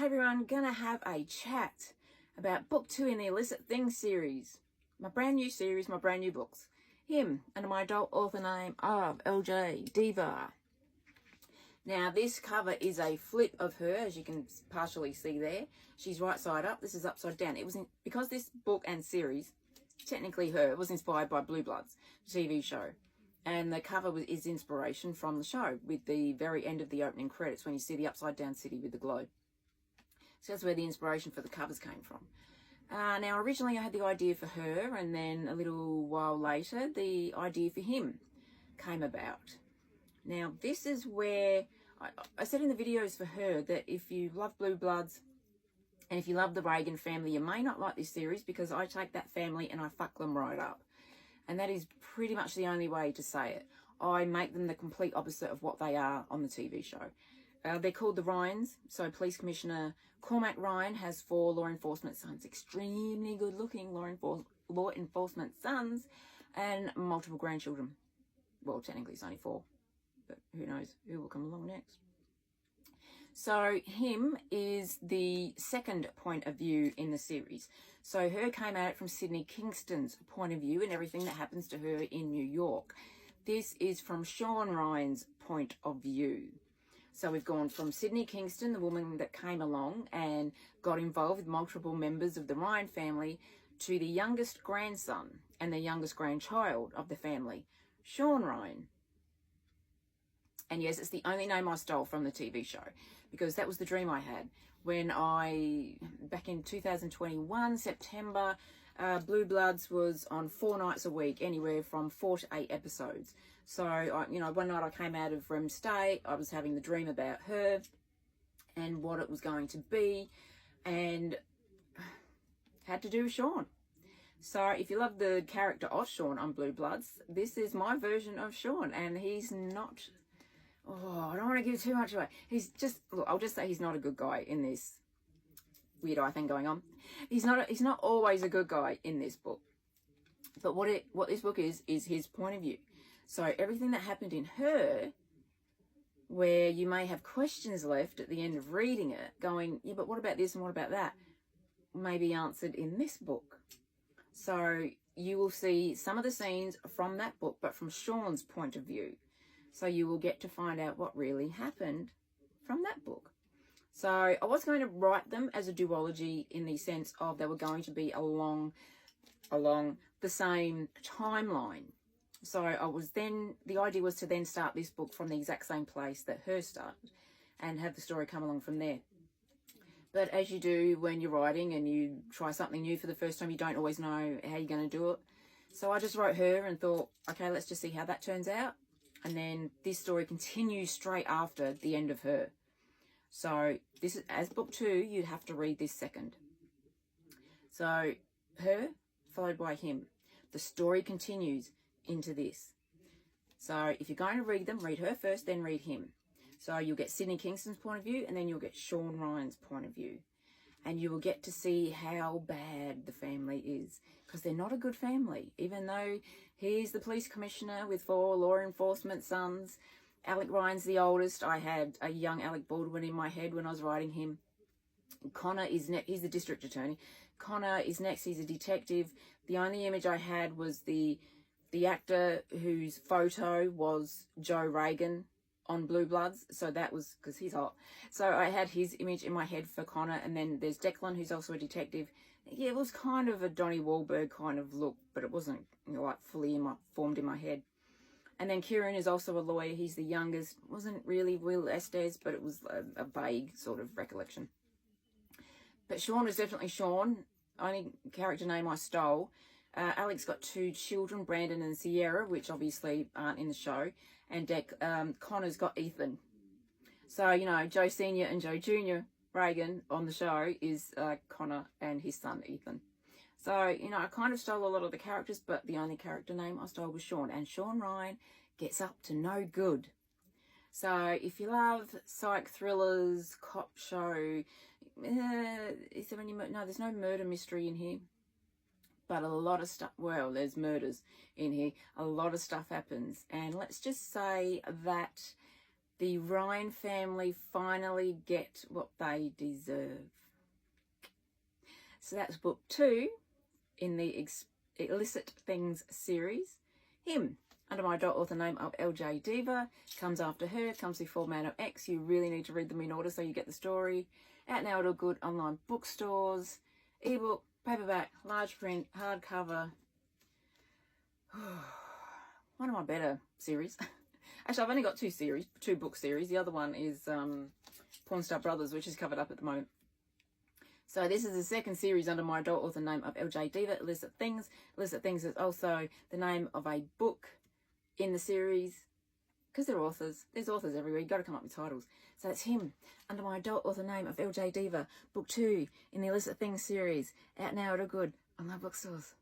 Hey everyone, gonna have a chat about book 2 in the Illicit Things series. My brand new series, my brand new books. Him, under my adult author name of LJ Diva. Now this cover is a flip of her, as you can partially see there. She's right side up, this is upside down. It was because this book and series, technically her, was inspired by Blue Bloods, the TV show. And the cover is inspiration from the show, with the very end of the opening credits when you see the upside down city with the globe. So that's where the inspiration for the covers came from. Now originally I had the idea for her, and then a little while later the idea for him came about. Now this is where I said in the videos for her that if you love Blue Bloods and if you love the Reagan family, you may not like this series, because I take that family and I fuck them right up. And that is pretty much the only way to say it. I make them the complete opposite of what they are on the TV show. They're called the Ryans. So Police Commissioner Cormac Ryan has 4 law enforcement sons, extremely good looking law enforcement sons, and multiple grandchildren. Well, technically it's only 4, but who knows who will come along next. So him is the second point of view in the series. So her came at it from Sydney Kingston's point of view and everything that happens to her in New York. This is from Sean Ryan's point of view. So we've gone from Sydney Kingston, the woman that came along and got involved with multiple members of the Ryan family, to the youngest grandson and the youngest grandchild of the family, Sean Ryan. And yes, it's the only name I stole from the TV show, because that was the dream I had when back in 2021, September, Blue Bloods was on 4 nights a week, anywhere from 4 to 8 episodes. So, one night I came out of REM state, I was having the dream about her and what it was going to be, and had to do with Sean. So if you love the character of Sean on Blue Bloods, this is my version of Sean, and he's not... Oh, I don't want to give too much away. He's just, look, I'll just say he's not a good guy in this weird eye thing going on. He's not always a good guy in this book. But what this book is his point of view. So everything that happened in her, where you may have questions left at the end of reading it, going, yeah, but what about this and what about that, may be answered in this book. So you will see some of the scenes from that book, but from Sean's point of view. So you will get to find out what really happened from that book. So I was going to write them as a duology, in the sense of they were going to be along the same timeline. So the idea was to then start this book from the exact same place that her started and have the story come along from there. But as you do when you're writing and you try something new for the first time, you don't always know how you're going to do it. So I just wrote her and thought, okay, let's just see how that turns out. And then this story continues straight after the end of her. So this is, as book 2, you'd have to read this second. So her followed by him. The story continues into this. So if you're going to read them, read her first, then read him. So you'll get Sydney Kingston's point of view, and then you'll get Sean Ryan's point of view. And you will get to see how bad the family is, because they're not a good family. Even though he's the police commissioner with 4 law enforcement sons, Alec Ryan's the oldest. I had a young Alec Baldwin in my head when I was writing him. Connor is next. He's the district attorney. Connor is next. He's a detective. The only image I had was the actor whose photo was Joe Reagan on Blue Bloods, so that was because he's hot. So I had his image in my head for Connor, and then there's Declan, who's also a detective. Yeah, it was kind of a Donnie Wahlberg kind of look, but it wasn't, like fully formed in my head. And then Kieran is also a lawyer. He's the youngest. It wasn't really Will Estes, but it was a vague sort of recollection. But Sean was definitely Sean. Only character name I stole. Alex got 2 children, Brandon and Sierra, which obviously aren't in the show. And Connor's got Ethan. So, Joe Sr. and Joe Jr. Reagan on the show is Connor and his son, Ethan. So, I kind of stole a lot of the characters, but the only character name I stole was Sean. And Sean Ryan gets up to no good. So, if you love psych thrillers, cop show, is there any... No, there's no murder mystery in here. But a lot of stuff, well, there's murders in here. A lot of stuff happens. And let's just say that the Ryan family finally get what they deserve. So that's book 2 in the Illicit Things series. Him, under my adult author name of LJ Diva, comes after her, comes before Man of X. You really need to read them in order so you get the story. Out now at all good online bookstores, ebook, paperback, large print, hardcover. One of my better series. Actually, I've only got 2 book series. The other one is Pawn Star Brothers, which is covered up at the moment. So this is the second series under my adult author name of LJ Diva, Illicit Things. Illicit Things is also the name of a book in the series, because they're authors. There's authors everywhere. You've got to come up with titles. So it's him, under my adult author name of LJ Diva, book 2 in the Illicit Things series, out now at all good online bookstores.